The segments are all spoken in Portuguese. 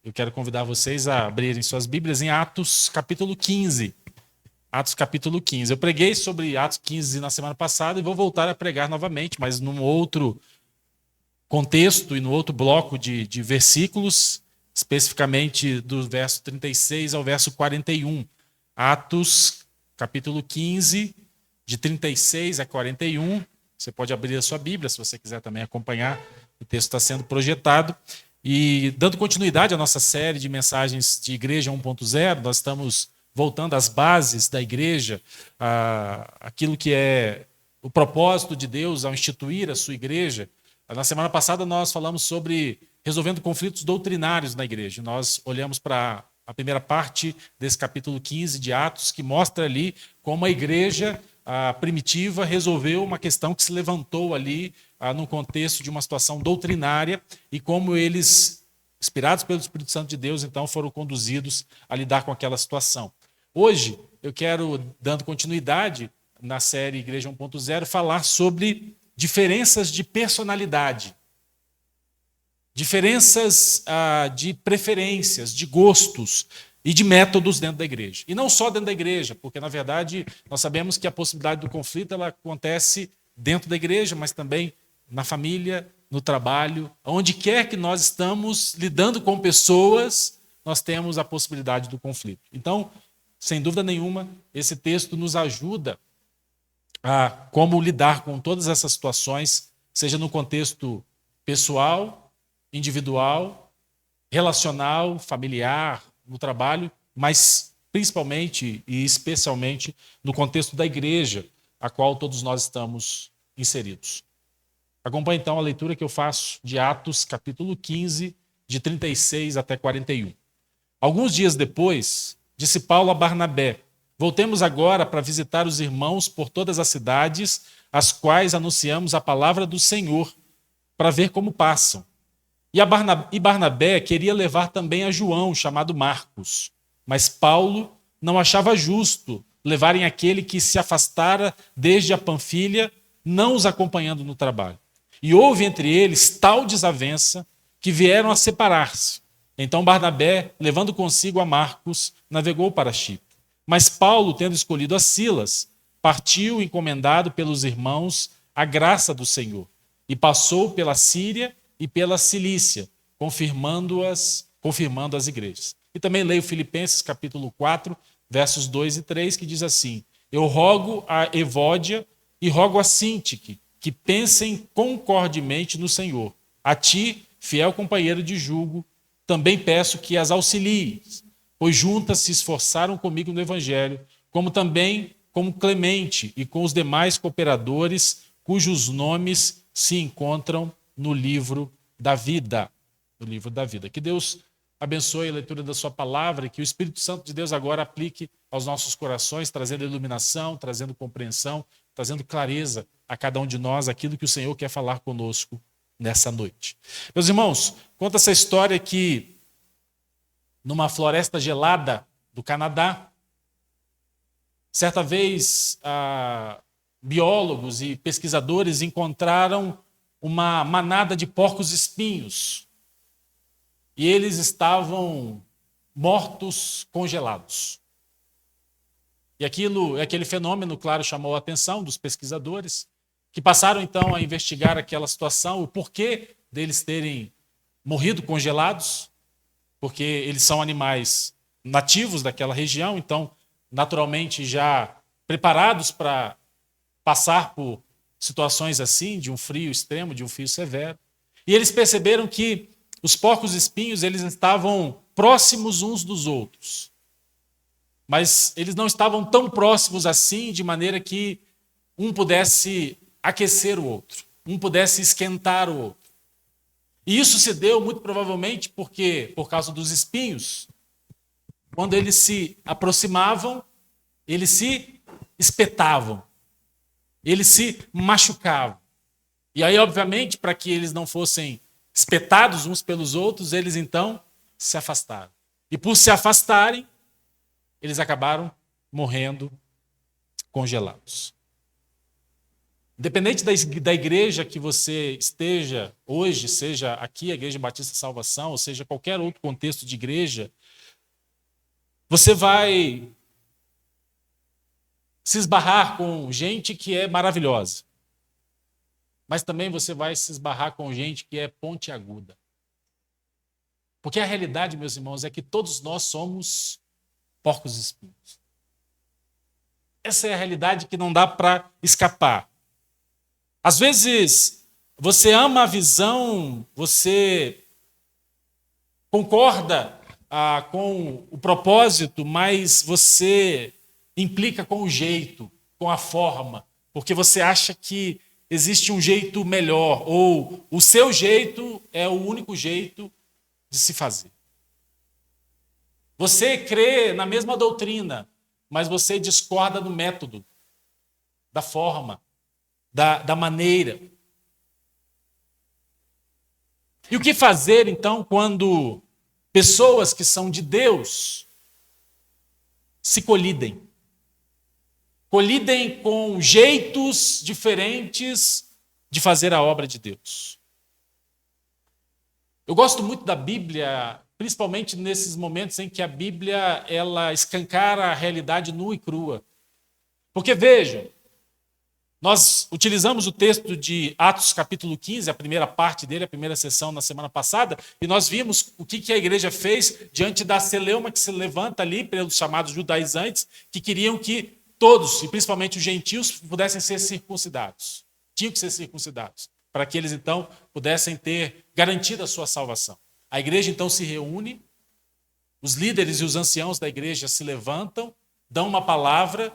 eu quero convidar vocês a abrirem suas Bíblias em Atos capítulo 15. Atos capítulo 15. Eu preguei sobre Atos 15 na semana passada e vou voltar a pregar novamente, mas num outro contexto e no outro bloco de versículos, especificamente do verso 36 ao verso 41. Atos capítulo 15, de 36 a 41. Você pode abrir a sua Bíblia, se você quiser também acompanhar. O texto está sendo projetado. E dando continuidade à nossa série de mensagens de Igreja 1.0, nós estamos voltando às bases da igreja, aquilo que é o propósito de Deus ao instituir a sua igreja. Na semana passada nós falamos sobre resolvendo conflitos doutrinários na igreja. Nós olhamos para a primeira parte desse capítulo 15 de Atos, que mostra ali como a igreja primitiva resolveu uma questão que se levantou ali no contexto de uma situação doutrinária e como eles, inspirados pelo Espírito Santo de Deus, então foram conduzidos a lidar com aquela situação. Hoje, eu quero, dando continuidade na série Igreja 1.0, falar sobre diferenças de personalidade, diferenças de preferências, de gostos e de métodos dentro da igreja. E não só dentro da igreja, porque, na verdade, nós sabemos que a possibilidade do conflito ela acontece dentro da igreja, mas também na família, no trabalho, onde quer que nós estamos lidando com pessoas, nós temos a possibilidade do conflito. Então, sem dúvida nenhuma, esse texto nos ajuda a como lidar com todas essas situações, seja no contexto pessoal, individual, relacional, familiar, no trabalho, mas principalmente e especialmente no contexto da igreja, a qual todos nós estamos inseridos. Acompanhe então a leitura que eu faço de Atos, capítulo 15, de 36 até 41. Alguns dias depois, disse Paulo a Barnabé: voltemos agora para visitar os irmãos por todas as cidades, às quais anunciamos a palavra do Senhor, para ver como passam. E Barnabé queria levar também a João, chamado Marcos. Mas Paulo não achava justo levarem aquele que se afastara desde a Panfilha, não os acompanhando no trabalho. E houve entre eles tal desavença que vieram a separar-se. Então Barnabé, levando consigo a Marcos, navegou para Chipre. Mas Paulo, tendo escolhido a Silas, partiu encomendado pelos irmãos a graça do Senhor, e passou pela Síria e pela Cilícia, confirmando as igrejas. E também leio Filipenses capítulo 4, versos 2 e 3, que diz assim: eu rogo a Evódia e rogo a Sintique que pensem concordemente no Senhor. A ti, fiel companheiro de julgo, também peço que as auxilies, pois juntas se esforçaram comigo no Evangelho, como também com Clemente e com os demais cooperadores, cujos nomes se encontram no livro da vida. No livro da vida. Que Deus abençoe a leitura da sua palavra e que o Espírito Santo de Deus agora aplique aos nossos corações, trazendo iluminação, trazendo compreensão, trazendo clareza a cada um de nós aquilo que o Senhor quer falar conosco nessa noite. Meus irmãos, conta essa história que numa floresta gelada do Canadá, certa vez biólogos e pesquisadores encontraram uma manada de porcos-espinhos e eles estavam mortos, congelados. E aquele fenômeno, claro, chamou a atenção dos pesquisadores, que passaram então a investigar aquela situação, o porquê deles terem morrido congelados, porque eles são animais nativos daquela região, então naturalmente já preparados para passar por situações assim, de um frio extremo, de um frio severo. E eles perceberam que os porcos-espinhos eles estavam próximos uns dos outros. Mas eles não estavam tão próximos assim, de maneira que um pudesse aquecer o outro, um pudesse esquentar o outro. E isso se deu muito provavelmente porque, por causa dos espinhos, quando eles se aproximavam, eles se espetavam, eles se machucavam. E aí, obviamente, para que eles não fossem espetados uns pelos outros, eles então se afastaram. E por se afastarem, eles acabaram morrendo congelados. Independente da igreja que você esteja hoje, seja aqui a Igreja Batista Salvação, ou seja qualquer outro contexto de igreja, você vai se esbarrar com gente que é maravilhosa. Mas também você vai se esbarrar com gente que é pontiaguda. Porque a realidade, meus irmãos, é que todos nós somos porcos espinhos. Essa é a realidade que não dá para escapar. Às vezes, você ama a visão, você concorda com o propósito, mas você implica com o jeito, com a forma, porque você acha que existe um jeito melhor, ou o seu jeito é o único jeito de se fazer. Você crê na mesma doutrina, mas você discorda do método, da forma, da maneira. E o que fazer, então, quando pessoas que são de Deus se colidem? Colidem com jeitos diferentes de fazer a obra de Deus. Eu gosto muito da Bíblia, principalmente nesses momentos em que a Bíblia ela escancara a realidade nua e crua. Porque vejam, nós utilizamos o texto de Atos capítulo 15, a primeira parte dele, a primeira sessão na semana passada, e nós vimos o que a igreja fez diante da celeuma que se levanta ali pelos chamados judaizantes, que queriam que todos, e principalmente os gentios, pudessem ser circuncidados. Tinham que ser circuncidados, para que eles então pudessem ter garantida a sua salvação. A igreja então se reúne, os líderes e os anciãos da igreja se levantam, dão uma palavra,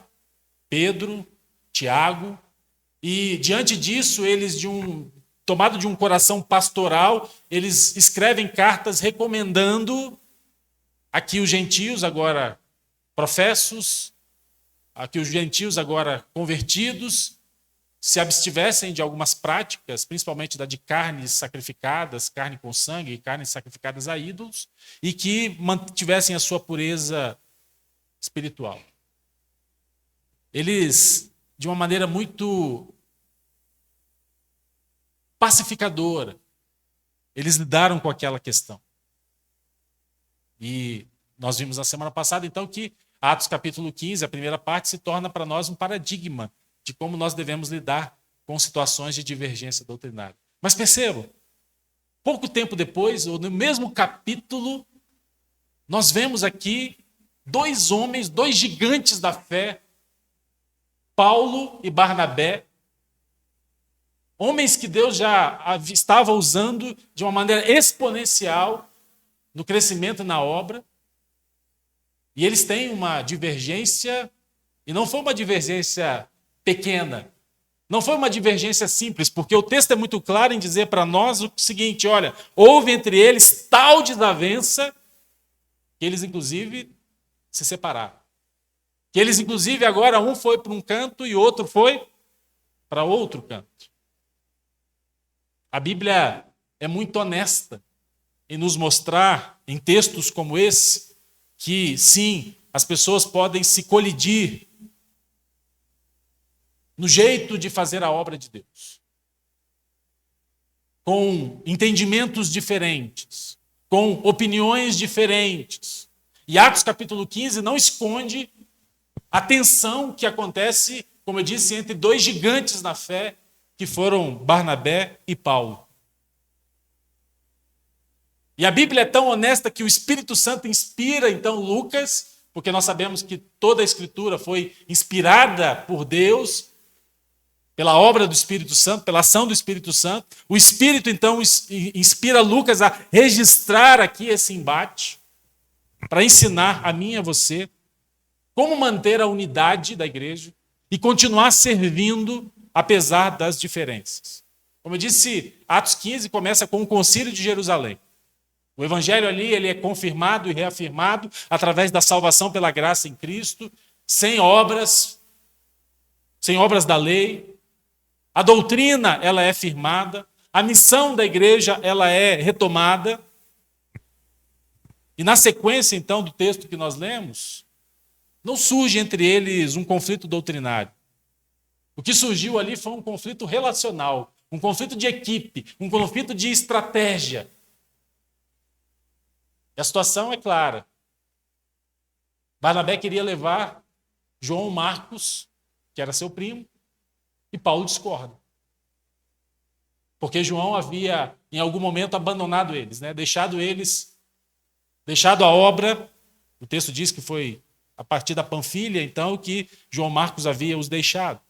Pedro, Tiago, e diante disso, eles, tomado de um coração pastoral, eles escrevem cartas recomendando a que os gentios, agora professos, a que os gentios, agora convertidos, se abstivessem de algumas práticas, principalmente da de carnes sacrificadas, carne com sangue, carnes sacrificadas a ídolos, e que mantivessem a sua pureza espiritual. Eles, de uma maneira muito pacificadora, eles lidaram com aquela questão. E nós vimos na semana passada, então, que Atos capítulo 15, a primeira parte, se torna para nós um paradigma de como nós devemos lidar com situações de divergência doutrinária. Mas percebam, pouco tempo depois, ou no mesmo capítulo, nós vemos aqui dois homens, dois gigantes da fé, Paulo e Barnabé, homens que Deus já estava usando de uma maneira exponencial no crescimento na obra, e eles têm uma divergência, e não foi uma divergência pequena, não foi uma divergência simples, porque o texto é muito claro em dizer para nós o seguinte: olha, houve entre eles tal desavença que eles, inclusive, se separaram. Que eles, inclusive, agora um foi para um canto e outro foi para outro canto. A Bíblia é muito honesta em nos mostrar, em textos como esse, que, sim, as pessoas podem se colidir no jeito de fazer a obra de Deus, com entendimentos diferentes, com opiniões diferentes. E Atos capítulo 15 não esconde a tensão que acontece, como eu disse, entre dois gigantes na fé, que foram Barnabé e Paulo. E a Bíblia é tão honesta que o Espírito Santo inspira, então, Lucas, porque nós sabemos que toda a Escritura foi inspirada por Deus, pela obra do Espírito Santo, pela ação do Espírito Santo. O Espírito, então, inspira Lucas a registrar aqui esse embate, para ensinar a mim e a você como manter a unidade da igreja e continuar servindo apesar das diferenças. Como eu disse, Atos 15 começa com o Concílio de Jerusalém. O evangelho ali ele é confirmado e reafirmado através da salvação pela graça em Cristo, sem obras da lei. A doutrina ela é firmada, a missão da igreja ela é retomada. E na sequência, então, do texto que nós lemos, não surge entre eles um conflito doutrinário. O que surgiu ali foi um conflito relacional, um conflito de equipe, um conflito de estratégia. E a situação é clara. Barnabé queria levar João Marcos, que era seu primo, e Paulo discorda. Porque João havia, em algum momento, abandonado eles, né? Deixado a obra. O texto diz que foi a partir da Panfilha, então, que João Marcos havia os deixado.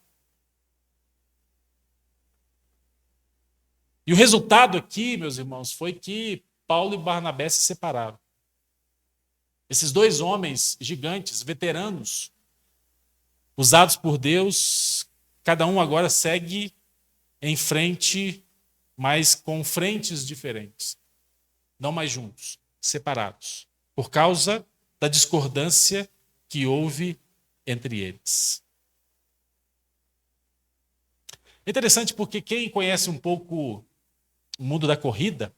E o resultado aqui, meus irmãos, foi que Paulo e Barnabé se separaram. Esses dois homens gigantes, veteranos, usados por Deus, cada um agora segue em frente, mas com frentes diferentes. Não mais juntos, separados, por causa da discordância que houve entre eles. É interessante porque quem conhece um pouco o mundo da corrida,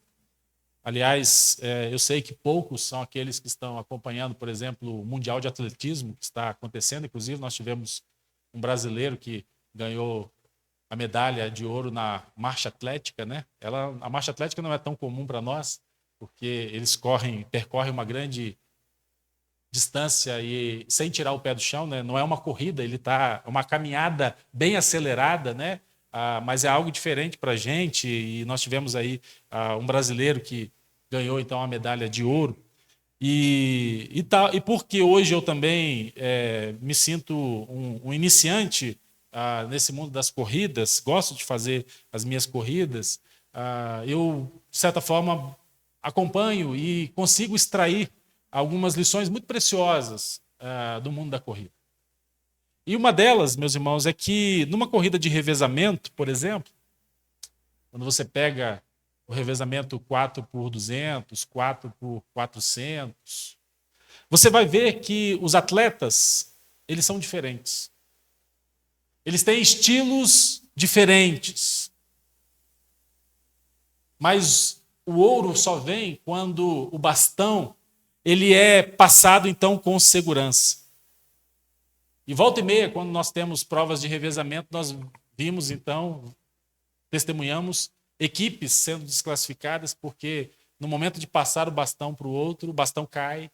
aliás, eu sei que poucos são aqueles que estão acompanhando, por exemplo, o Mundial de Atletismo que está acontecendo. Inclusive, nós tivemos um brasileiro que ganhou a medalha de ouro na marcha atlética, né? A marcha atlética não é tão comum para nós, porque eles percorrem uma grande distância e sem tirar o pé do chão, né? Não é uma corrida, é uma caminhada bem acelerada, né? Mas é algo diferente para a gente, e nós tivemos aí um brasileiro que ganhou então a medalha de ouro. E porque hoje eu também me sinto um iniciante nesse mundo das corridas, gosto de fazer as minhas corridas, eu, de certa forma, acompanho e consigo extrair algumas lições muito preciosas do mundo da corrida. E uma delas, meus irmãos, é que numa corrida de revezamento, por exemplo, quando você pega o revezamento 4x200, 4x400, você vai ver que os atletas, eles são diferentes. Eles têm estilos diferentes. Mas o ouro só vem quando o bastão ele é passado então com segurança. E volta e meia, quando nós temos provas de revezamento, nós vimos então, testemunhamos equipes sendo desclassificadas porque no momento de passar o bastão para o outro, o bastão cai,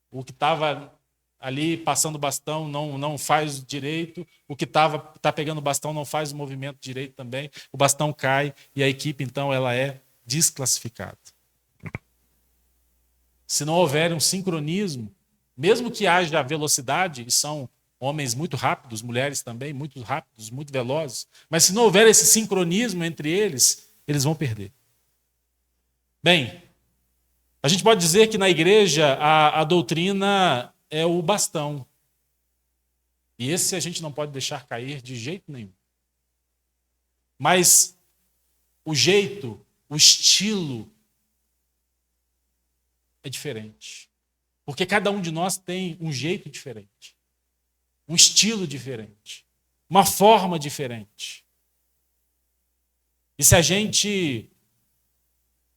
o que estava ali passando o bastão não faz direito, o que tá pegando o bastão não faz o movimento direito também, o bastão cai e a equipe então ela é desclassificada. Se não houver um sincronismo, mesmo que haja velocidade, e são homens muito rápidos, mulheres também muito rápidos, muito velozes, mas se não houver esse sincronismo entre eles, eles vão perder. Bem, a gente pode dizer que na igreja a doutrina é o bastão. E esse a gente não pode deixar cair de jeito nenhum. Mas o jeito, o estilo é diferente. Porque cada um de nós tem um jeito diferente, um estilo diferente, uma forma diferente. E se a gente,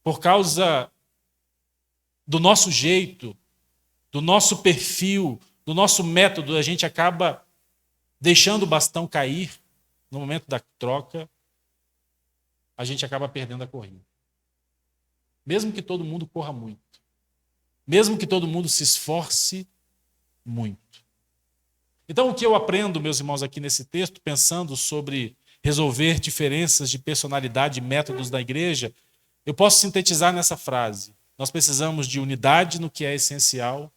por causa do nosso jeito, do nosso perfil, do nosso método, a gente acaba deixando o bastão cair no momento da troca, a gente acaba perdendo a corrida. Mesmo que todo mundo corra muito. Mesmo que todo mundo se esforce muito. Então, o que eu aprendo, meus irmãos, aqui nesse texto, pensando sobre resolver diferenças de personalidade e métodos da igreja, eu posso sintetizar nessa frase. Nós precisamos de unidade no que é essencial,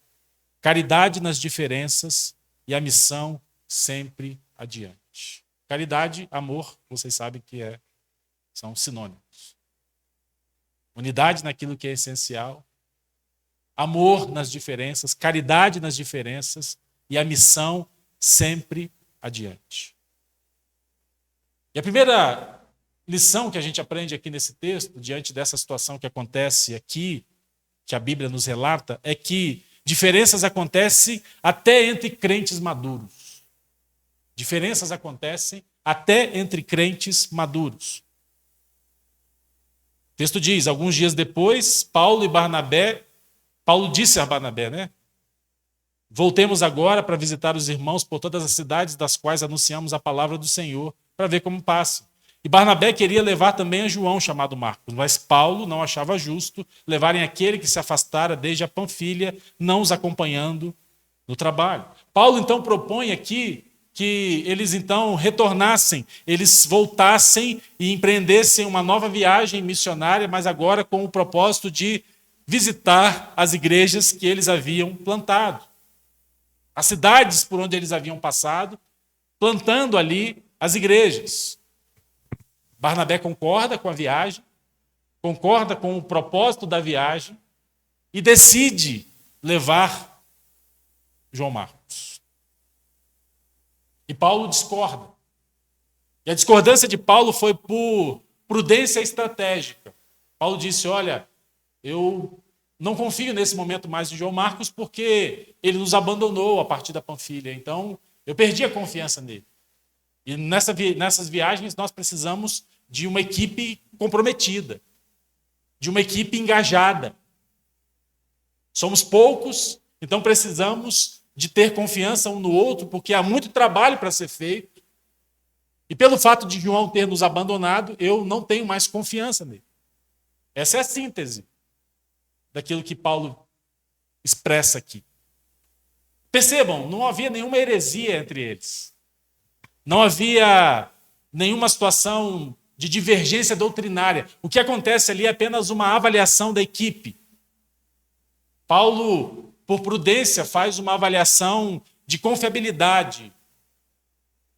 caridade nas diferenças e a missão sempre adiante. Caridade, amor, vocês sabem que são sinônimos. Unidade naquilo que é essencial, amor nas diferenças, caridade nas diferenças e a missão sempre adiante. E a primeira lição que a gente aprende aqui nesse texto, diante dessa situação que acontece aqui, que a Bíblia nos relata, é que diferenças acontecem até entre crentes maduros. Diferenças acontecem até entre crentes maduros. O texto diz, alguns dias depois, Paulo disse a Barnabé, né? Voltemos agora para visitar os irmãos por todas as cidades das quais anunciamos a palavra do Senhor, para ver como passa. E Barnabé queria levar também a João, chamado Marcos, mas Paulo não achava justo levarem aquele que se afastara desde a Panfilha, não os acompanhando no trabalho. Paulo então propõe aqui que eles então retornassem, eles voltassem e empreendessem uma nova viagem missionária, mas agora com o propósito de visitar as igrejas que eles haviam plantado, as cidades por onde eles haviam passado, plantando ali as igrejas. Barnabé concorda com a viagem, concorda com o propósito da viagem e decide levar João Marcos. E Paulo discorda. E a discordância de Paulo foi por prudência estratégica. Paulo disse, olha, eu não confio nesse momento mais em João Marcos porque ele nos abandonou a partir da Panfilha. Então, eu perdi a confiança nele. E nessas viagens nós precisamos de uma equipe comprometida, de uma equipe engajada. Somos poucos, então precisamos de ter confiança um no outro, porque há muito trabalho para ser feito. E pelo fato de João ter nos abandonado, eu não tenho mais confiança nele. Essa é a síntese daquilo que Paulo expressa aqui. Percebam, não havia nenhuma heresia entre eles. Não havia nenhuma situação de divergência doutrinária. O que acontece ali é apenas uma avaliação da equipe. Paulo, por prudência, faz uma avaliação de confiabilidade,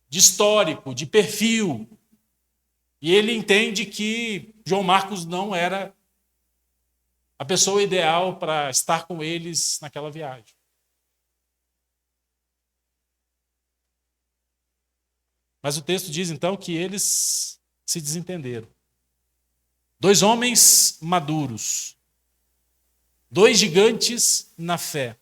de histórico, de perfil. E ele entende que João Marcos não era a pessoa ideal para estar com eles naquela viagem. Mas o texto diz então que eles se desentenderam. Dois homens maduros, dois gigantes na fé.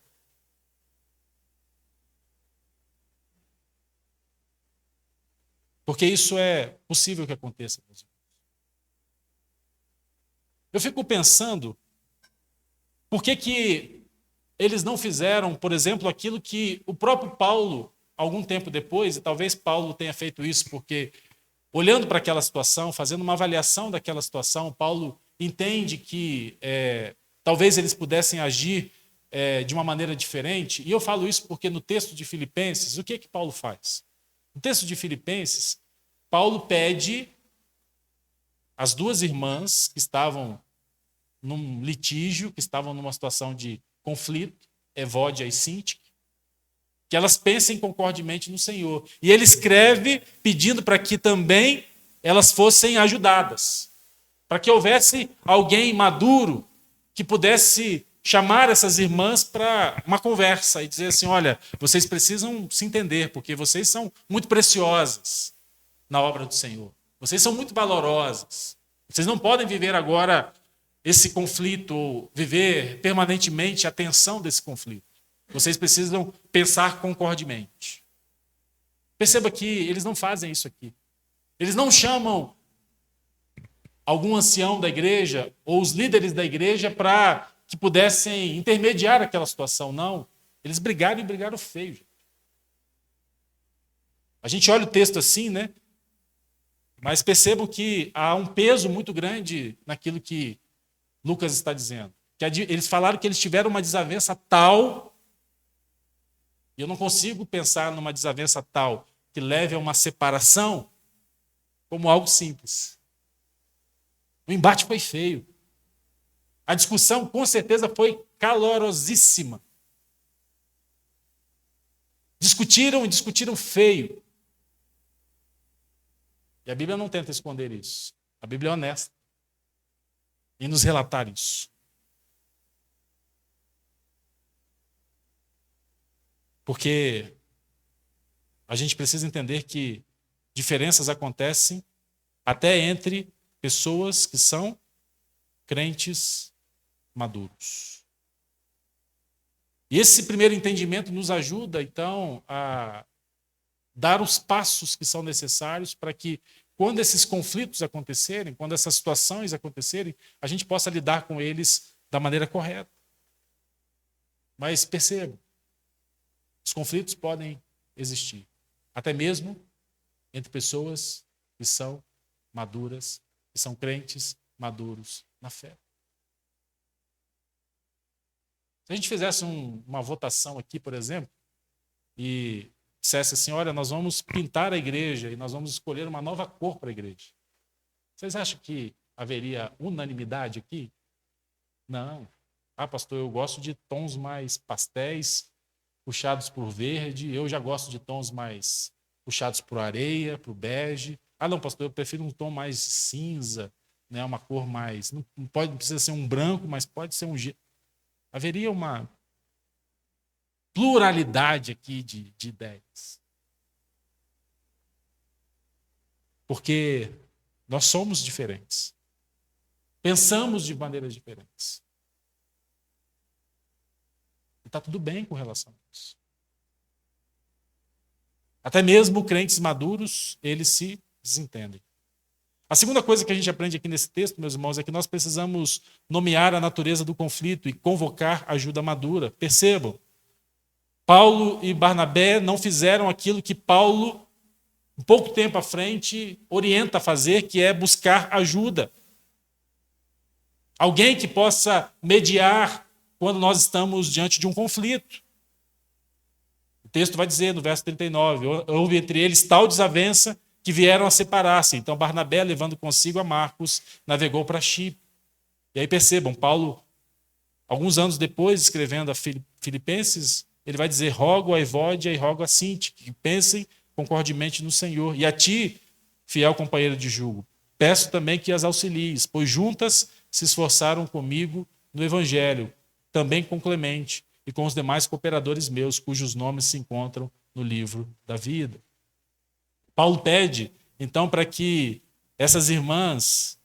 Porque isso é possível que aconteça. Eu fico pensando, por que eles não fizeram, por exemplo, aquilo que o próprio Paulo, algum tempo depois, e talvez Paulo tenha feito isso porque, olhando para aquela situação, fazendo uma avaliação daquela situação, Paulo entende que talvez eles pudessem agir de uma maneira diferente. E eu falo isso porque no texto de Filipenses, o que Paulo faz? No texto de Filipenses, Paulo pede às duas irmãs que estavam num litígio, que estavam numa situação de conflito, Evódia e Sintique, que elas pensem concordemente no Senhor. E ele escreve pedindo para que também elas fossem ajudadas, para que houvesse alguém maduro que pudesse chamar essas irmãs para uma conversa e dizer assim, olha, vocês precisam se entender, porque vocês são muito preciosas na obra do Senhor. Vocês são muito valorosas. Vocês não podem viver agora esse conflito, ou viver permanentemente a tensão desse conflito. Vocês precisam pensar concordemente. Perceba que eles não fazem isso aqui. Eles não chamam algum ancião da igreja ou os líderes da igreja para que pudessem intermediar aquela situação. Não. Eles brigaram e brigaram feio. Gente. A gente olha o texto assim, né? Mas percebam que há um peso muito grande naquilo que Lucas está dizendo. Que eles falaram que eles tiveram uma desavença tal, e eu não consigo pensar numa desavença tal que leve a uma separação como algo simples. O embate foi feio. A discussão, com certeza, foi calorosíssima. Discutiram e discutiram feio. E a Bíblia não tenta esconder isso. A Bíblia é honesta em nos relatar isso. Porque a gente precisa entender que diferenças acontecem até entre pessoas que são crentes maduros. E esse primeiro entendimento nos ajuda, então, a dar os passos que são necessários para que, quando esses conflitos acontecerem, quando essas situações acontecerem, a gente possa lidar com eles da maneira correta. Mas perceba, Os conflitos podem existir, até mesmo entre pessoas que são maduras, que são crentes maduros na fé. Se a gente fizesse uma votação aqui, por exemplo, e dissesse assim, olha, nós vamos pintar a igreja e nós vamos escolher uma nova cor para a igreja. Vocês acham que haveria unanimidade aqui? Não. Ah, pastor, eu gosto de tons mais pastéis, puxados por verde. Eu já gosto de tons mais puxados por areia, por bege. Ah, não, pastor, eu prefiro um tom mais cinza, né, uma cor mais... Não precisa ser um branco, mas pode ser um... Haveria uma pluralidade aqui de ideias. Porque nós somos diferentes. Pensamos de maneiras diferentes. E está tudo bem com relação a isso. Até mesmo crentes maduros, eles se desentendem. A segunda coisa que a gente aprende aqui nesse texto, meus irmãos, é que nós precisamos nomear a natureza do conflito e convocar ajuda madura. Percebam, Paulo e Barnabé não fizeram aquilo que Paulo, um pouco tempo à frente, orienta a fazer, que é buscar ajuda. Alguém que possa mediar quando nós estamos diante de um conflito. O texto vai dizer no verso 39, houve entre eles tal desavença que vieram a separar-se. Então Barnabé, levando consigo a Marcos, navegou para Chipre. E aí percebam, Paulo, alguns anos depois, escrevendo a Filipenses, ele vai dizer, rogo a Evódia e rogo a Sinti, que pensem concordemente no Senhor. E a ti, fiel companheiro de jugo, peço também que as auxilies, pois juntas se esforçaram comigo no Evangelho, também com Clemente e com os demais cooperadores meus, cujos nomes se encontram no livro da vida. Paulo pede, então, para que essas irmãs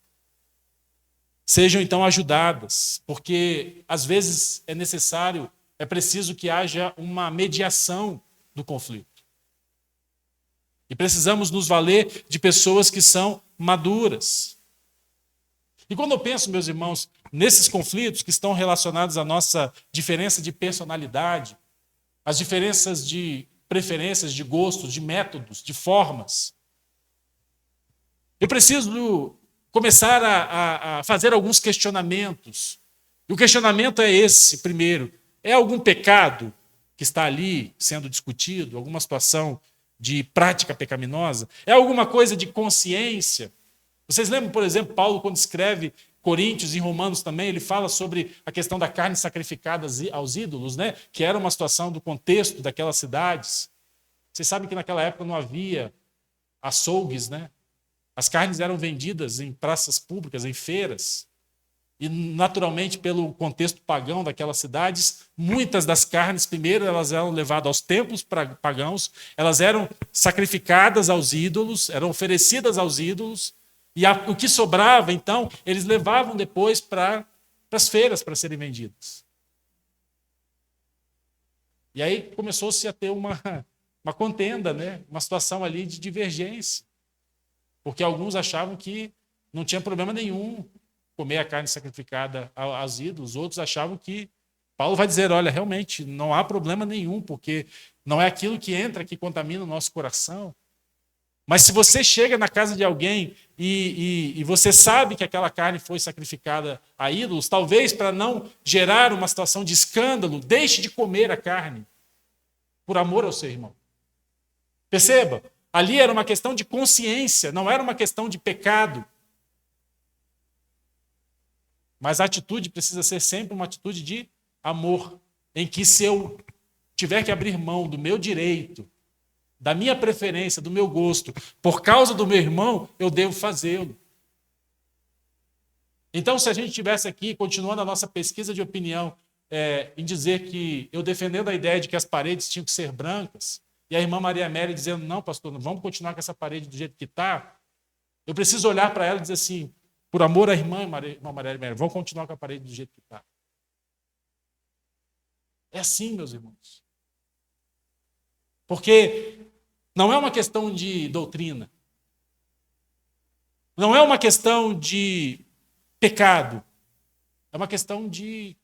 sejam, então, ajudadas, porque, às vezes, é preciso que haja uma mediação do conflito. E precisamos nos valer de pessoas que são maduras. E quando eu penso, meus irmãos, nesses conflitos que estão relacionados à nossa diferença de personalidade, as diferenças de preferências, de gostos, de métodos, de formas, eu preciso começar a fazer alguns questionamentos. E o questionamento é esse, primeiro. É algum pecado que está ali sendo discutido? Alguma situação de prática pecaminosa? É alguma coisa de consciência? Vocês lembram, por exemplo, Paulo, quando escreve Coríntios e Romanos também, ele fala sobre a questão da carne sacrificada aos ídolos, né? Que era uma situação do contexto daquelas cidades. Vocês sabem que naquela época não havia açougues, né? As carnes eram vendidas em praças públicas, em feiras. E, naturalmente, pelo contexto pagão daquelas cidades, muitas das carnes, primeiro, elas eram levadas aos templos pagãos, elas eram sacrificadas aos ídolos, eram oferecidas aos ídolos, e o que sobrava, então, eles levavam depois para as feiras para serem vendidas. E aí começou-se a ter uma contenda, né? Uma situação ali de divergência. Porque alguns achavam que não tinha problema nenhum comer a carne sacrificada aos ídolos, outros achavam que Paulo vai dizer, olha, realmente não há problema nenhum, porque não é aquilo que entra que contamina o nosso coração. Mas se você chega na casa de alguém e você sabe que aquela carne foi sacrificada a ídolos, talvez para não gerar uma situação de escândalo, deixe de comer a carne por amor ao seu irmão. Perceba, ali era uma questão de consciência, não era uma questão de pecado. Mas a atitude precisa ser sempre uma atitude de amor, em que se eu tiver que abrir mão do meu direito, da minha preferência, do meu gosto, por causa do meu irmão, eu devo fazê-lo. Então, se a gente estivesse aqui, continuando a nossa pesquisa de opinião, em dizer que eu defendendo a ideia de que as paredes tinham que ser brancas, e a irmã Maria Amélia dizendo, não, pastor, não vamos continuar com essa parede do jeito que está, eu preciso olhar para ela e dizer assim, por amor à irmã Maria Amélia, vamos continuar com a parede do jeito que está. É assim, meus irmãos. Porque não é uma questão de doutrina. Não é uma questão de pecado. É uma questão de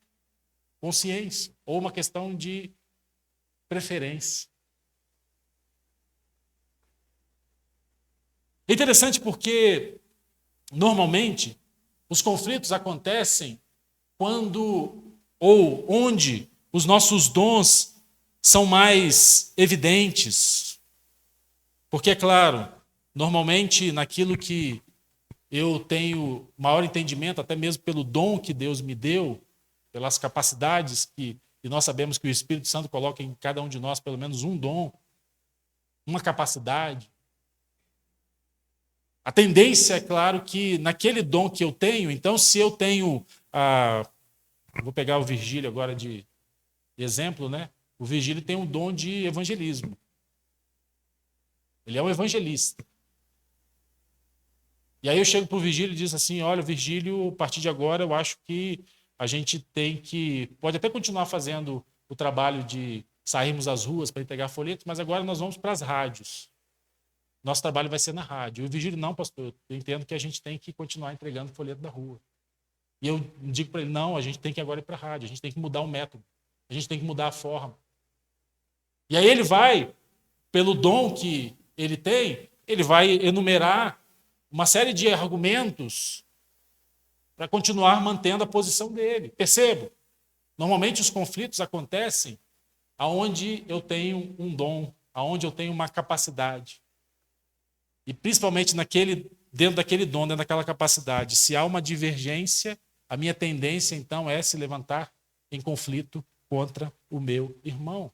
consciência. Ou uma questão de preferência. É interessante porque, normalmente, os conflitos acontecem quando ou onde os nossos dons são mais evidentes. Porque, é claro, normalmente naquilo que eu tenho maior entendimento, até mesmo pelo dom que Deus me deu, pelas capacidades e nós sabemos que o Espírito Santo coloca em cada um de nós pelo menos um dom, uma capacidade. A tendência é, claro, que naquele dom que eu tenho, então, se eu tenho. Vou pegar o Virgílio agora de exemplo, né? O Virgílio tem um dom de evangelismo. Ele é um evangelista. E aí eu chego para o Virgílio e digo assim: olha, Virgílio, a partir de agora eu acho que a gente tem que. Pode até continuar fazendo o trabalho de sairmos às ruas para entregar folhetos, mas agora nós vamos para as rádios. Nosso trabalho vai ser na rádio. E o Virgílio, não, pastor, eu entendo que a gente tem que continuar entregando folheto da rua. E eu digo para ele, não, a gente tem que agora ir para a rádio, a gente tem que mudar o método, a gente tem que mudar a forma. E aí ele vai, pelo dom que ele tem, ele vai enumerar uma série de argumentos para continuar mantendo a posição dele. Percebo, normalmente os conflitos acontecem aonde eu tenho um dom, aonde eu tenho uma capacidade. E principalmente dentro daquele dom, dentro daquela capacidade. Se há uma divergência, a minha tendência, então, é se levantar em conflito contra o meu irmão.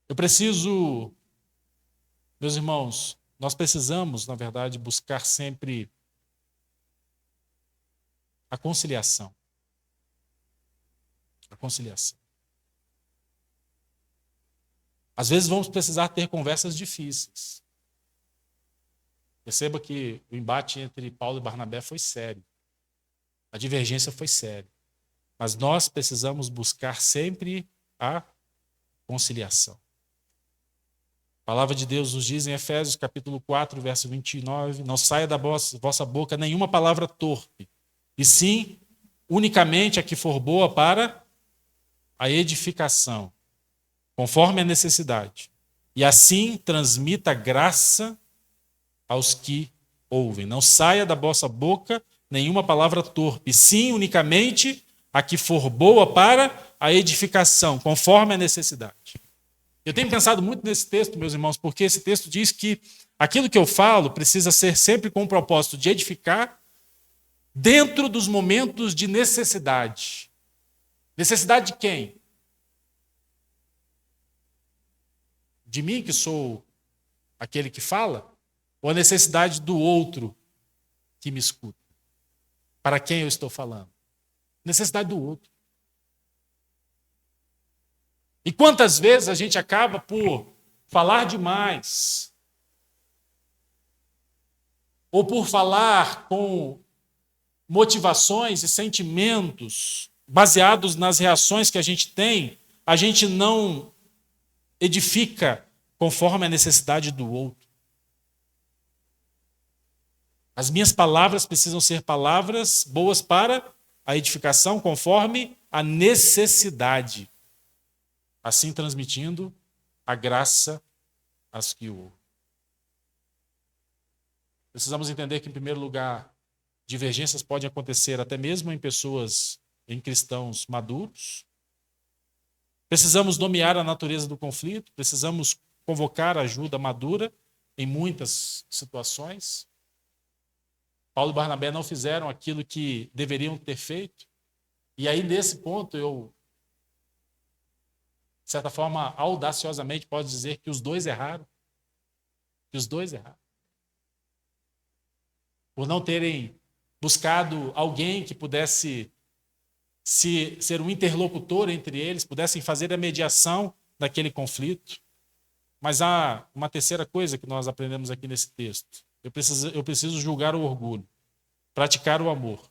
Eu preciso, meus irmãos, nós precisamos, na verdade, buscar sempre a conciliação. A conciliação. Às vezes vamos precisar ter conversas difíceis. Perceba que o embate entre Paulo e Barnabé foi sério. A divergência foi séria. Mas nós precisamos buscar sempre a conciliação. A palavra de Deus nos diz em Efésios capítulo 4, verso 29, não saia da vossa boca nenhuma palavra torpe, e sim unicamente a que for boa para a edificação, conforme a necessidade. E assim transmita graça aos que ouvem. Não saia da vossa boca nenhuma palavra torpe, sim unicamente a que for boa para a edificação, conforme a necessidade. Eu tenho pensado muito nesse texto, meus irmãos, porque esse texto diz que aquilo que eu falo precisa ser sempre com o propósito de edificar dentro dos momentos de necessidade. Necessidade de quem? De mim, que sou aquele que fala? Ou a necessidade do outro que me escuta? Para quem eu estou falando? Necessidade do outro. E quantas vezes a gente acaba por falar demais, ou por falar com motivações e sentimentos baseados nas reações que a gente não edifica conforme a necessidade do outro. As minhas palavras precisam ser palavras boas para a edificação conforme a necessidade, assim transmitindo a graça às que o ouvem. Precisamos entender que, em primeiro lugar, divergências podem acontecer até mesmo em pessoas, em cristãos maduros. Precisamos nomear a natureza do conflito, precisamos convocar ajuda madura em muitas situações. Paulo e Barnabé não fizeram aquilo que deveriam ter feito. E aí, nesse ponto, eu, de certa forma, audaciosamente, posso dizer que os dois erraram. Que os dois erraram. Por não terem buscado alguém que pudesse ser um interlocutor entre eles, pudessem fazer a mediação daquele conflito. Mas há uma terceira coisa que nós aprendemos aqui nesse texto. Eu preciso julgar o orgulho, praticar o amor.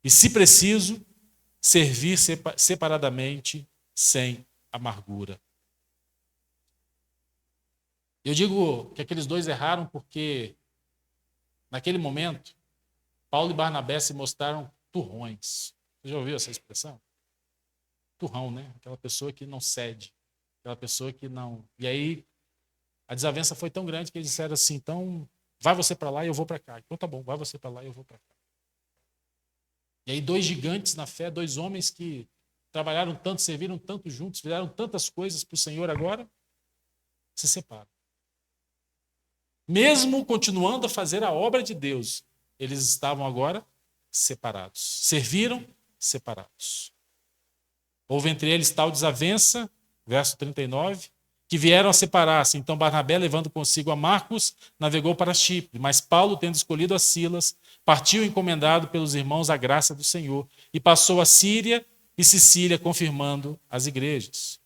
E, se preciso, servir separadamente, sem amargura. Eu digo que aqueles dois erraram porque, naquele momento, Paulo e Barnabé se mostraram turrões. Você já ouviu essa expressão? turrão, né? Aquela pessoa que não cede, aquela pessoa que não... E aí a desavença foi tão grande que eles disseram assim, então vai você para lá e eu vou para cá. Então tá bom, vai você para lá e eu vou para cá. E aí 2 gigantes na fé, 2 homens que trabalharam tanto, serviram tanto juntos, fizeram tantas coisas para o Senhor agora, se separam. Mesmo continuando a fazer a obra de Deus, eles estavam agora separados. Serviram separados. Houve entre eles tal desavença, verso 39, que vieram a separar-se. Então Barnabé, levando consigo a Marcos, navegou para Chipre. Mas Paulo, tendo escolhido a Silas, partiu encomendado pelos irmãos à graça do Senhor e passou a Síria e Sicília, confirmando as igrejas.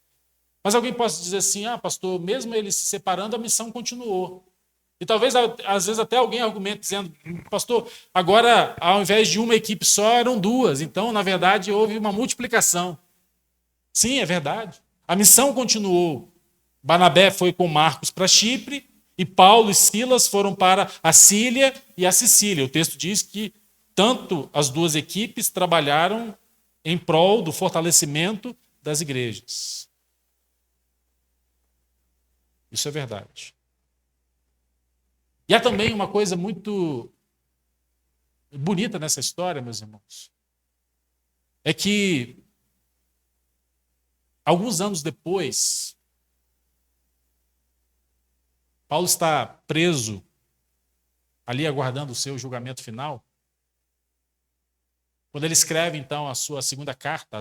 Mas alguém possa dizer assim, pastor, mesmo eles se separando, a missão continuou. E talvez, às vezes, até alguém argumente dizendo, pastor, agora, ao invés de uma equipe só, eram 2. Então, na verdade, houve uma multiplicação. Sim, é verdade. A missão continuou. Barnabé foi com Marcos para Chipre e Paulo e Silas foram para a Síria e a Sicília. O texto diz que tanto as 2 equipes trabalharam em prol do fortalecimento das igrejas. Isso é verdade. E há também uma coisa muito bonita nessa história, meus irmãos. É que, alguns anos depois, Paulo está preso, ali aguardando o seu julgamento final. Quando ele escreve, então, a sua segunda carta,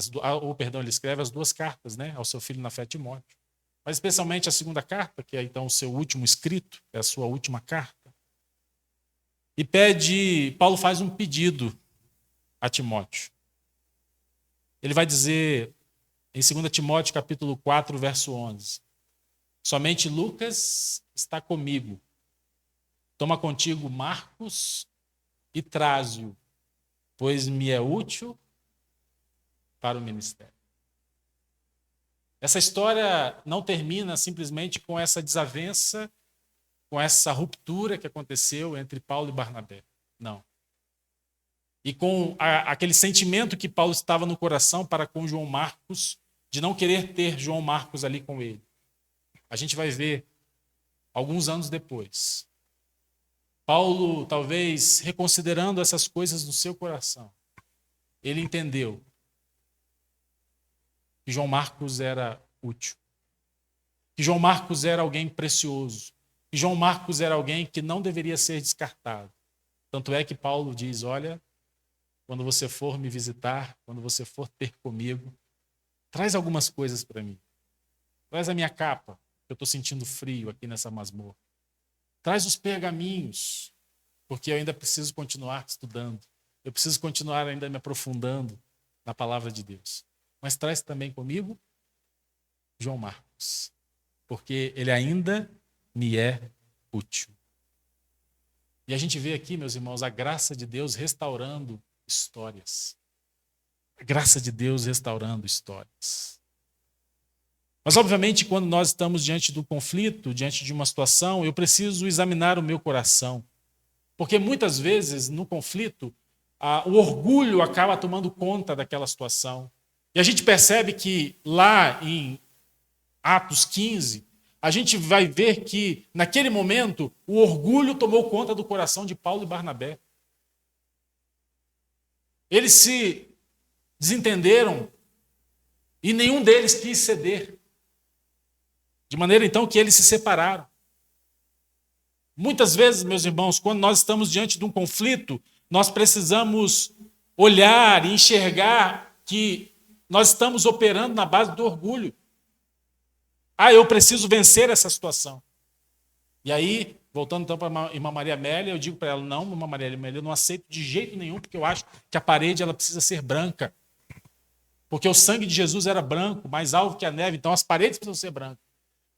ele escreve as 2 cartas, né, ao seu filho na fé, Timóteo. Mas especialmente a segunda carta, que é então o seu último escrito, é a sua última carta. E Paulo faz um pedido a Timóteo. Ele vai dizer em 2 Timóteo capítulo 4, verso 11, somente Lucas está comigo. Toma contigo Marcos e traze-o, pois me é útil para o ministério. Essa história não termina simplesmente com essa desavença, com essa ruptura que aconteceu entre Paulo e Barnabé. Não. E com aquele sentimento que Paulo estava no coração para com João Marcos, de não querer ter João Marcos ali com ele. A gente vai ver, alguns anos depois, Paulo, talvez reconsiderando essas coisas no seu coração, ele entendeu que João Marcos era útil, que João Marcos era alguém precioso, que João Marcos era alguém que não deveria ser descartado. Tanto é que Paulo diz, olha, quando você for me visitar, quando você for ter comigo, traz algumas coisas para mim. Traz a minha capa, que eu estou sentindo frio aqui nessa masmorra. Traz os pergaminhos, porque eu ainda preciso continuar estudando. Eu preciso continuar ainda me aprofundando na palavra de Deus. Mas traz também comigo João Marcos, porque ele ainda me é útil. E a gente vê aqui, meus irmãos, a graça de Deus restaurando histórias. A graça de Deus restaurando histórias. Mas, obviamente, quando nós estamos diante do conflito, diante de uma situação, eu preciso examinar o meu coração. Porque muitas vezes, no conflito, o orgulho acaba tomando conta daquela situação. E a gente percebe que lá em Atos 15, a gente vai ver que, naquele momento, o orgulho tomou conta do coração de Paulo e Barnabé. Eles se desentenderam e nenhum deles quis ceder. De maneira, então, que eles se separaram. Muitas vezes, meus irmãos, quando nós estamos diante de um conflito, nós precisamos olhar e enxergar que nós estamos operando na base do orgulho. Eu preciso vencer essa situação. E aí, voltando então para a irmã Maria Amélia, eu digo para ela, não, irmã Maria Amélia, eu não aceito de jeito nenhum, porque eu acho que a parede ela precisa ser branca. Porque o sangue de Jesus era branco, mais alvo que a neve, então as paredes precisam ser brancas.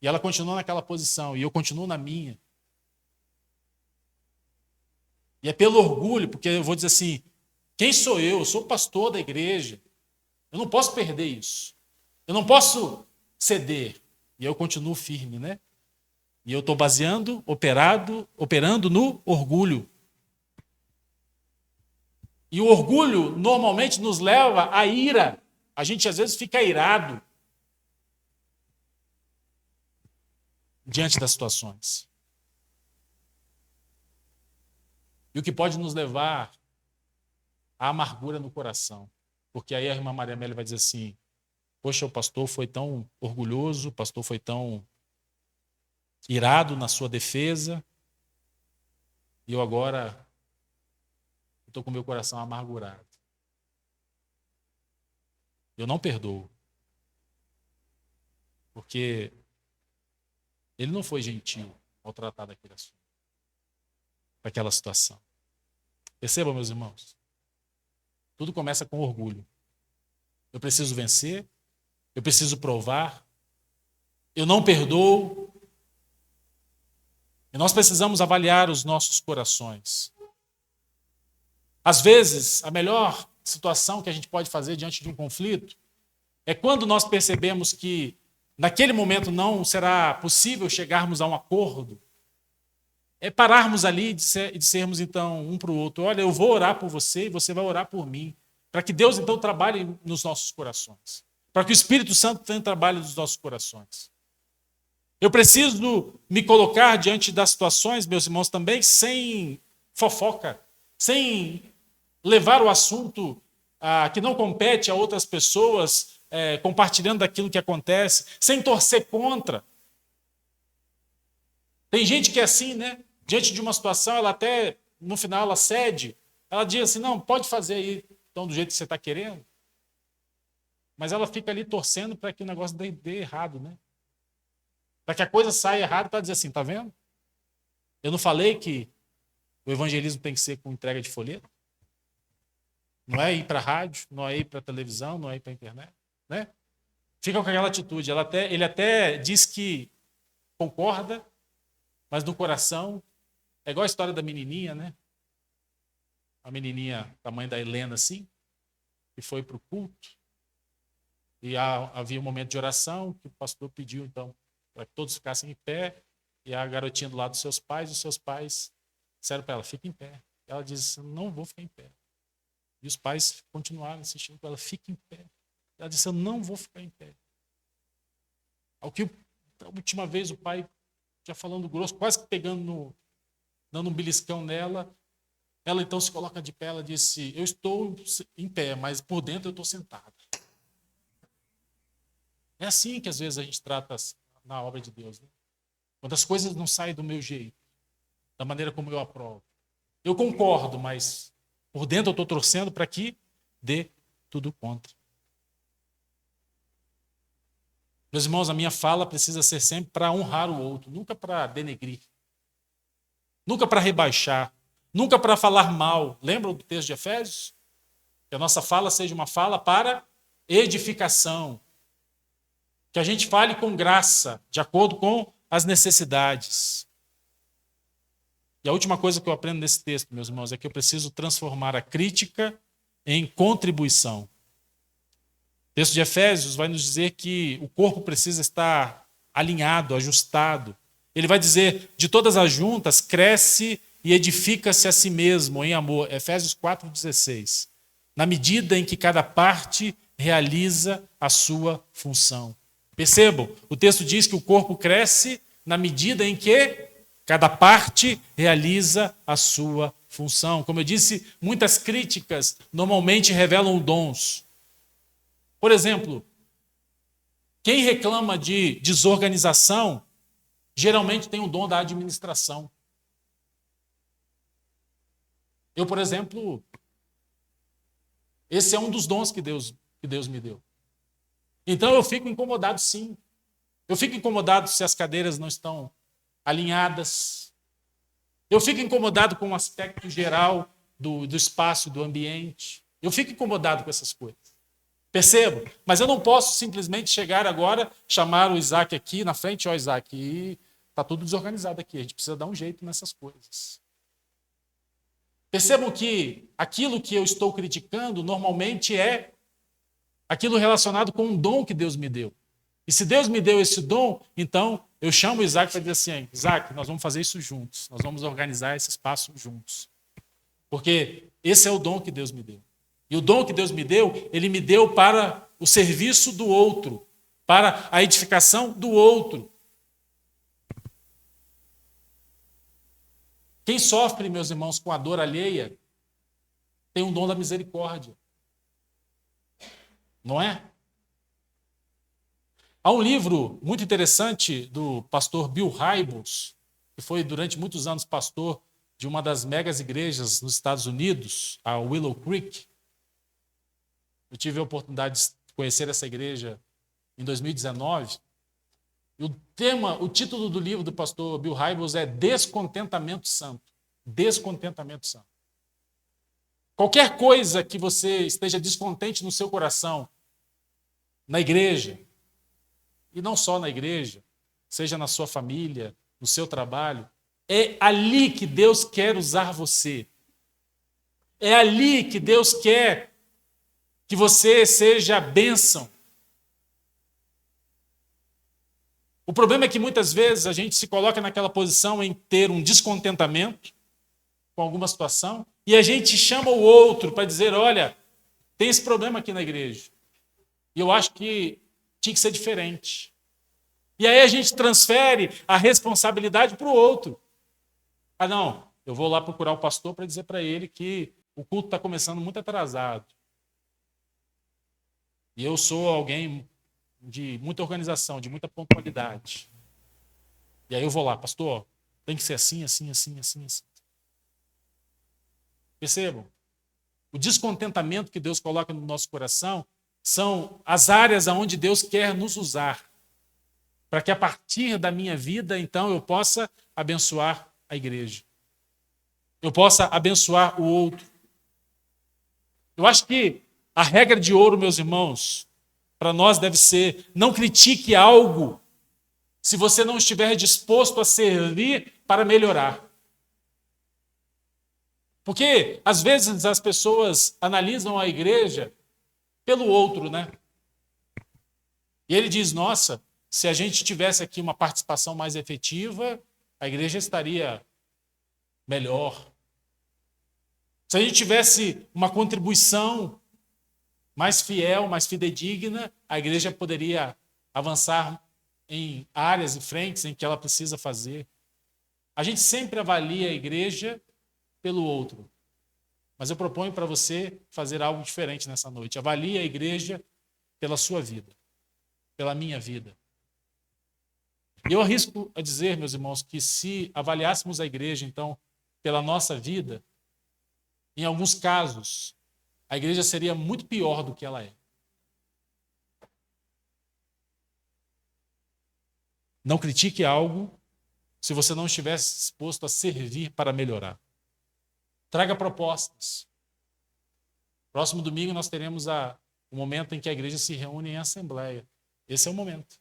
E ela continua naquela posição, e eu continuo na minha. E é pelo orgulho, porque eu vou dizer assim, quem sou eu? Eu sou pastor da igreja. Eu não posso perder isso. Eu não posso ceder. E eu continuo firme, né? E eu estou operando no orgulho. E o orgulho normalmente nos leva à ira, A gente às vezes fica irado diante das situações. E o que pode nos levar à amargura no coração. Porque aí a irmã Maria Amélia vai dizer assim: poxa, o pastor foi tão orgulhoso, o pastor foi tão irado na sua defesa, e eu agora estou com meu coração amargurado. Eu não perdoo. Porque ele não foi gentil ao tratar daquele assunto, daquela situação. Percebam, meus irmãos, tudo começa com orgulho. Eu preciso vencer, eu preciso provar, eu não perdoo. E nós precisamos avaliar os nossos corações. Às vezes, a melhor situação que a gente pode fazer diante de um conflito é quando nós percebemos que naquele momento não será possível chegarmos a um acordo, é pararmos ali e dissermos então um para o outro: olha, eu vou orar por você e você vai orar por mim, para que Deus então trabalhe nos nossos corações, para que o Espírito Santo tenha trabalho nos nossos corações. Eu preciso me colocar diante das situações, meus irmãos, também sem fofoca, sem levar o assunto que não compete a outras pessoas, compartilhando daquilo que acontece, sem torcer contra. Tem gente que é assim, né? Diante de uma situação, ela até, no final, ela cede. Ela diz assim: não, pode fazer aí, então, do jeito que você está querendo. Mas ela fica ali torcendo para que o negócio dê errado, né? Para que a coisa saia errada, para dizer assim: tá vendo? Eu não falei que o evangelismo tem que ser com entrega de folheto? Não é ir para a rádio, não é ir para a televisão, não é ir para a internet, né? Fica com aquela atitude. Ele até diz que concorda, mas no coração é igual a história da menininha, né? A menininha, tamanho da Helena, assim, que foi para o culto. E havia um momento de oração que o pastor pediu, então, para que todos ficassem em pé. E a garotinha do lado dos seus pais, os seus pais disseram para ela: fica em pé. Ela disse: não vou ficar em pé. E os pais continuaram insistindo com ela: fica em pé. Ela disse: eu não vou ficar em pé. Ao que a última vez o pai, já falando grosso, quase que dando um beliscão nela, ela então se coloca de pé. Ela disse: eu estou em pé, mas por dentro eu estou sentada. É assim que às vezes a gente trata na obra de Deus, né? Quando as coisas não saem do meu jeito, da maneira como eu aprovo. Eu concordo, mas por dentro eu estou torcendo para que dê tudo contra. Meus irmãos, a minha fala precisa ser sempre para honrar o outro, nunca para denegrir, nunca para rebaixar, nunca para falar mal. Lembram do texto de Efésios? Que a nossa fala seja uma fala para edificação. Que a gente fale com graça, de acordo com as necessidades. E a última coisa que eu aprendo nesse texto, meus irmãos, é que eu preciso transformar a crítica em contribuição. O texto de Efésios vai nos dizer que o corpo precisa estar alinhado, ajustado. Ele vai dizer: de todas as juntas, cresce e edifica-se a si mesmo em amor. Efésios 4,16. Na medida em que cada parte realiza a sua função. Percebam, o texto diz que o corpo cresce na medida em que cada parte realiza a sua função. Como eu disse, muitas críticas normalmente revelam dons. Por exemplo, quem reclama de desorganização geralmente tem o dom da administração. Eu, por exemplo, esse é um dos dons que Deus me deu. Então eu fico incomodado, sim. Eu fico incomodado se as cadeiras não estão alinhadas. Eu fico incomodado com o aspecto geral do espaço, do ambiente. Eu fico incomodado com essas coisas. Percebo? Mas eu não posso simplesmente chegar agora, chamar o Isaac aqui na frente: ó, Isaac, e está tudo desorganizado aqui. A gente precisa dar um jeito nessas coisas. Percebam que aquilo que eu estou criticando normalmente é aquilo relacionado com um dom que Deus me deu. E se Deus me deu esse dom, então eu chamo o Isaac para dizer assim: Isaac, nós vamos fazer isso juntos. Nós vamos organizar esse espaço juntos. Porque esse é o dom que Deus me deu. E o dom que Deus me deu, Ele me deu para o serviço do outro, para a edificação do outro. Quem sofre, meus irmãos, com a dor alheia, tem um dom da misericórdia. Não é? Há um livro muito interessante do pastor Bill Hybels, que foi durante muitos anos pastor de uma das megas igrejas nos Estados Unidos, a Willow Creek. Eu tive a oportunidade de conhecer essa igreja em 2019. E o título do livro do pastor Bill Hybels é Descontentamento Santo. Descontentamento santo. Qualquer coisa que você esteja descontente no seu coração, na igreja, e não só na igreja, seja na sua família, no seu trabalho, é ali que Deus quer usar você. É ali que Deus quer que você seja bênção. O problema é que muitas vezes a gente se coloca naquela posição em ter um descontentamento com alguma situação e a gente chama o outro para dizer, olha, tem esse problema aqui na igreja. E eu acho que tinha que ser diferente. E aí a gente transfere a responsabilidade para o outro. Ah, não, eu vou lá procurar o pastor para dizer para ele que o culto está começando muito atrasado. E eu sou alguém de muita organização, de muita pontualidade. E aí eu vou lá, pastor, tem que ser assim, assim, assim, assim, assim. Percebam? O descontentamento que Deus coloca no nosso coração são as áreas onde Deus quer nos usar, para que a partir da minha vida, então, eu possa abençoar a igreja. Eu possa abençoar o outro. Eu acho que a regra de ouro, meus irmãos, para nós deve ser: não critique algo se você não estiver disposto a servir para melhorar. Porque, às vezes, as pessoas analisam a igreja pelo outro, né? E ele diz, nossa, se a gente tivesse aqui uma participação mais efetiva, a igreja estaria melhor. Se a gente tivesse uma contribuição mais fiel, mais fidedigna, a igreja poderia avançar em áreas e frentes em que ela precisa fazer. A gente sempre avalia a igreja pelo outro. Mas eu proponho para você fazer algo diferente nessa noite. Avalie a igreja pela sua vida, pela minha vida. E eu arrisco a dizer, meus irmãos, que se avaliássemos a igreja, então, pela nossa vida, em alguns casos, a igreja seria muito pior do que ela é. Não critique algo se você não estivesse disposto a servir para melhorar. Traga propostas. Próximo domingo nós teremos o momento em que a igreja se reúne em assembleia. Esse é o momento.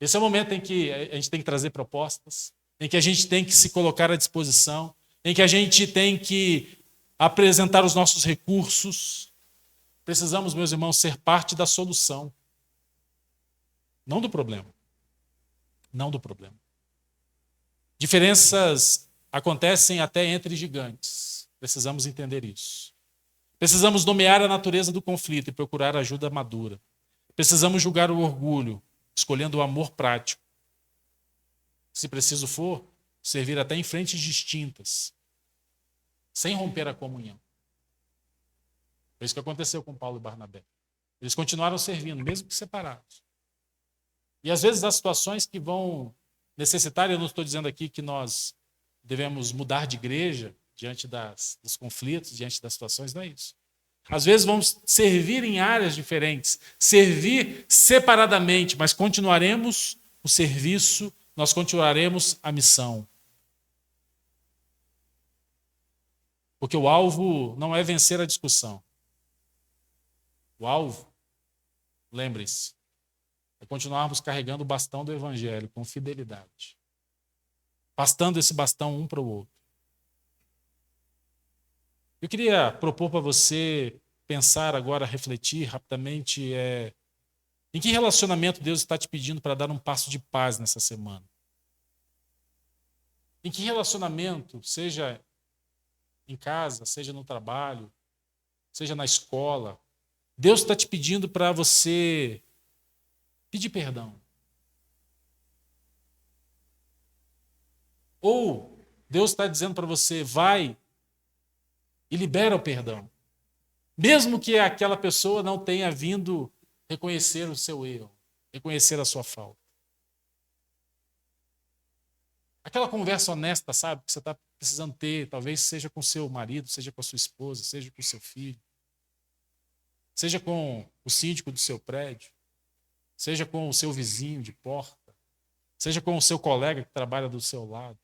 Esse é o momento em que a gente tem que trazer propostas, em que a gente tem que se colocar à disposição, em que a gente tem que apresentar os nossos recursos. Precisamos, meus irmãos, ser parte da solução. Não do problema. Não do problema. Diferenças acontecem até entre gigantes. Precisamos entender isso. Precisamos nomear a natureza do conflito e procurar ajuda madura. Precisamos julgar o orgulho, escolhendo o amor prático. Se preciso for, servir até em frentes distintas, sem romper a comunhão. Foi isso que aconteceu com Paulo e Barnabé. Eles continuaram servindo, mesmo que separados. E às vezes há situações que vão necessitar, eu não estou dizendo aqui que nós devemos mudar de igreja diante dos conflitos, diante das situações, não é isso. Às vezes vamos servir em áreas diferentes, servir separadamente, mas continuaremos o serviço, nós continuaremos a missão. Porque o alvo não é vencer a discussão. O alvo, lembre-se, é continuarmos carregando o bastão do evangelho com fidelidade. Passando esse bastão um para o outro. Eu queria propor para você pensar agora, refletir rapidamente, em que relacionamento Deus está te pedindo para dar um passo de paz nessa semana? Em que relacionamento, seja em casa, seja no trabalho, seja na escola, Deus está te pedindo para você pedir perdão. Ou Deus está dizendo para você, vai e libera o perdão. Mesmo que aquela pessoa não tenha vindo reconhecer o seu erro, reconhecer a sua falta. Aquela conversa honesta, sabe, que você está precisando ter, talvez seja com seu marido, seja com a sua esposa, seja com o seu filho, seja com o síndico do seu prédio, seja com o seu vizinho de porta, seja com o seu colega que trabalha do seu lado,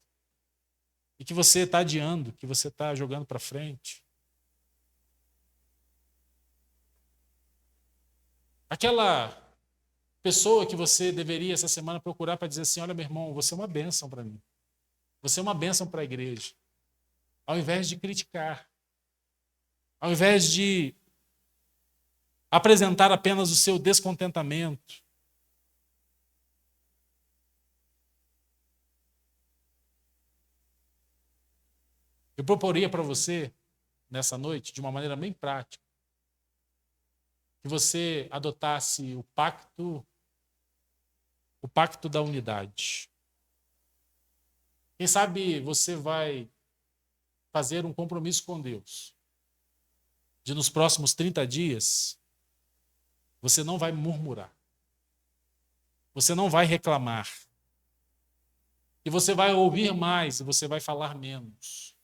e que você está adiando, que você está jogando para frente. Aquela pessoa que você deveria essa semana procurar para dizer assim, olha meu irmão, você é uma bênção para mim. Você é uma bênção para a igreja. Ao invés de criticar, ao invés de apresentar apenas o seu descontentamento, eu proporia para você, nessa noite, de uma maneira bem prática, que você adotasse o pacto da unidade. Quem sabe você vai fazer um compromisso com Deus, de nos próximos 30 dias, você não vai murmurar, você não vai reclamar, e você vai ouvir mais e você vai falar menos,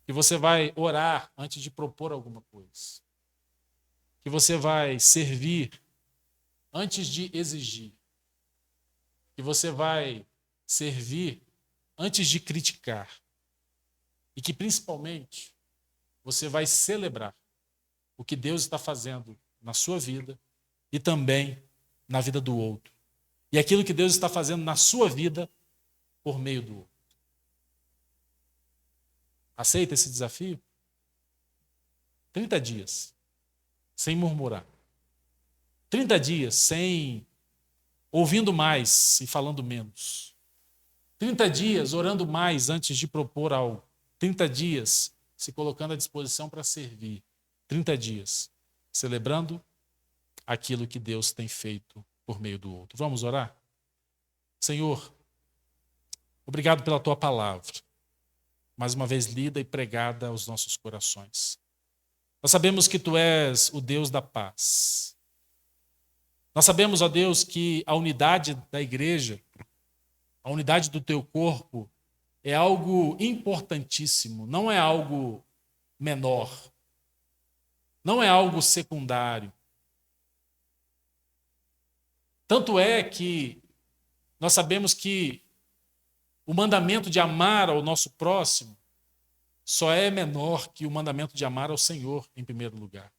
que você vai orar antes de propor alguma coisa, que você vai servir antes de exigir, que você vai servir antes de criticar, e que principalmente você vai celebrar o que Deus está fazendo na sua vida e também na vida do outro, e aquilo que Deus está fazendo na sua vida por meio do outro. Aceita esse desafio? 30 dias, sem murmurar. 30 dias sem ouvindo mais e falando menos. 30 dias orando mais antes de propor algo. 30 dias se colocando à disposição para servir. 30 dias celebrando aquilo que Deus tem feito por meio do outro. Vamos orar? Senhor, obrigado pela tua palavra, mais uma vez lida e pregada aos nossos corações. Nós sabemos que tu és o Deus da paz. Nós sabemos, ó Deus, que a unidade da igreja, a unidade do teu corpo, é algo importantíssimo, não é algo menor, não é algo secundário. Tanto é que nós sabemos que o mandamento de amar ao nosso próximo só é menor que o mandamento de amar ao Senhor em primeiro lugar.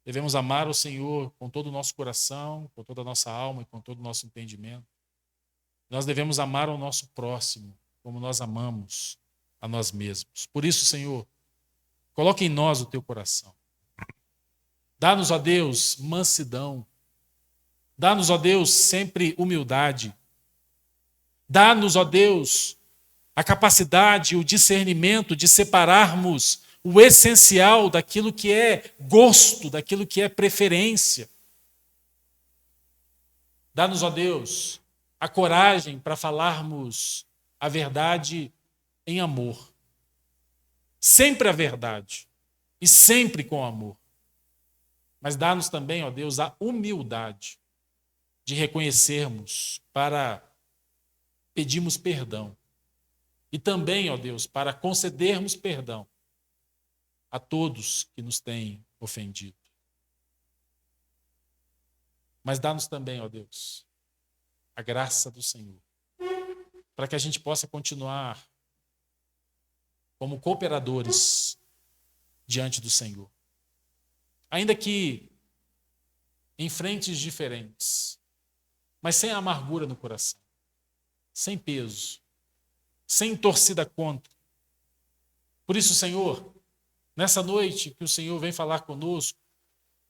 Devemos amar o Senhor com todo o nosso coração, com toda a nossa alma e com todo o nosso entendimento. Nós devemos amar ao nosso próximo como nós amamos a nós mesmos. Por isso, Senhor, coloque em nós o teu coração. Dá-nos, ó Deus, mansidão. Dá-nos, ó Deus, sempre humildade. Dá-nos, ó Deus, a capacidade, o discernimento de separarmos o essencial daquilo que é gosto, daquilo que é preferência. Dá-nos, ó Deus, a coragem para falarmos a verdade em amor. Sempre a verdade e sempre com amor. Mas dá-nos também, ó Deus, a humildade de reconhecermos para pedirmos perdão. E também, ó Deus, para concedermos perdão a todos que nos têm ofendido. Mas dá-nos também, ó Deus, a graça do Senhor, para que a gente possa continuar como cooperadores diante do Senhor. Ainda que em frentes diferentes, mas sem amargura no coração, sem peso, sem torcida contra. Por isso, Senhor, nessa noite que o Senhor vem falar conosco,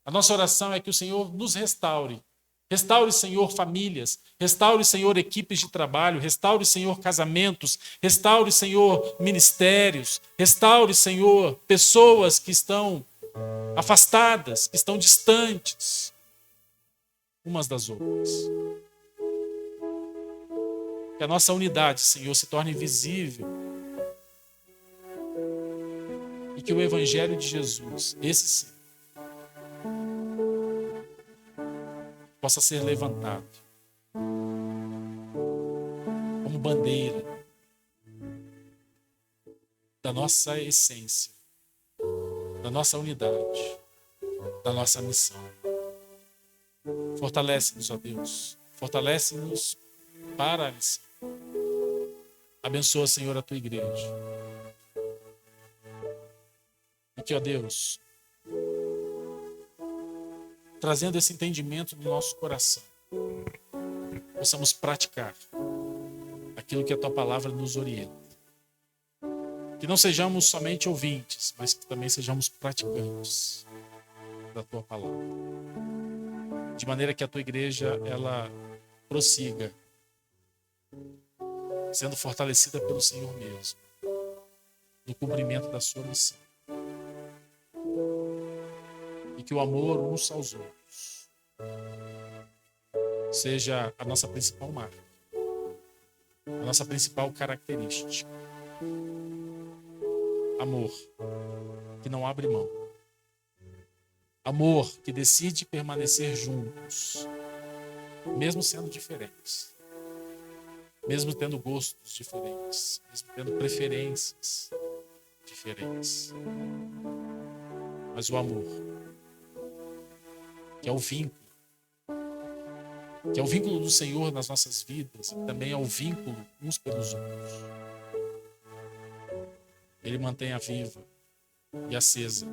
a nossa oração é que o Senhor nos restaure. Restaure, Senhor, famílias. Restaure, Senhor, equipes de trabalho. Restaure, Senhor, casamentos. Restaure, Senhor, ministérios. Restaure, Senhor, pessoas que estão afastadas, que estão distantes umas das outras. Que a nossa unidade, Senhor, se torne visível e que o Evangelho de Jesus, esse sim, possa ser levantado como bandeira da nossa essência, da nossa unidade, da nossa missão. Fortalece-nos, ó Deus. Fortalece-nos para a missão. Abençoa, Senhor, a tua igreja. E que, ó Deus, trazendo esse entendimento no nosso coração, possamos praticar aquilo que a tua palavra nos orienta. Que não sejamos somente ouvintes, mas que também sejamos praticantes da tua palavra. De maneira que a tua igreja, ela prossiga sendo fortalecida pelo Senhor mesmo, no cumprimento da sua missão. E que o amor uns aos outros seja a nossa principal marca, a nossa principal característica. Amor que não abre mão. Amor que decide permanecer juntos, mesmo sendo diferentes, mesmo tendo gostos diferentes, mesmo tendo preferências diferentes. Mas o amor, que é o vínculo do Senhor nas nossas vidas, e também é o vínculo uns pelos outros. Ele mantenha viva e acesa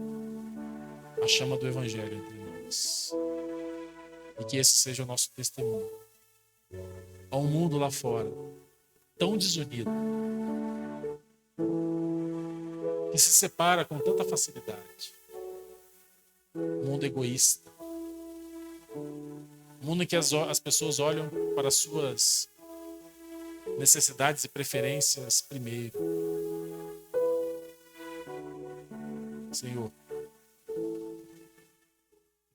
a chama do Evangelho entre nós. E que esse seja o nosso testemunho a um mundo lá fora tão desunido, que se separa com tanta facilidade. Um mundo egoísta. Um mundo em que as pessoas olham para as suas necessidades e preferências primeiro. Senhor,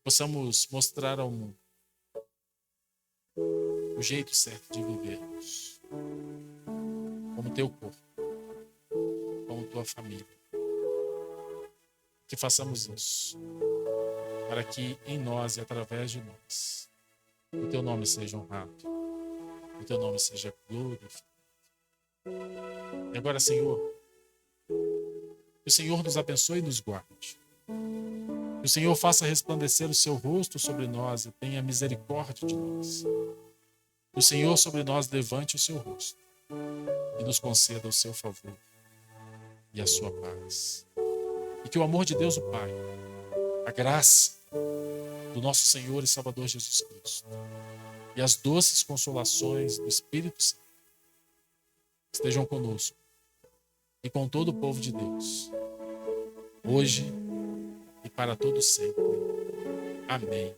possamos mostrar ao mundo o jeito certo de vivermos, como teu corpo, como tua família. Que façamos isso, para que em nós e através de nós o teu nome seja honrado, o teu nome seja glorificado. E agora, Senhor, que o Senhor nos abençoe e nos guarde. Que o Senhor faça resplandecer o seu rosto sobre nós e tenha misericórdia de nós. Que o Senhor sobre nós levante o seu rosto e nos conceda o seu favor e a sua paz. E que o amor de Deus, o Pai, a graça do nosso Senhor e Salvador Jesus Cristo e as doces consolações do Espírito Santo estejam conosco e com todo o povo de Deus, hoje e para todo sempre. Amém.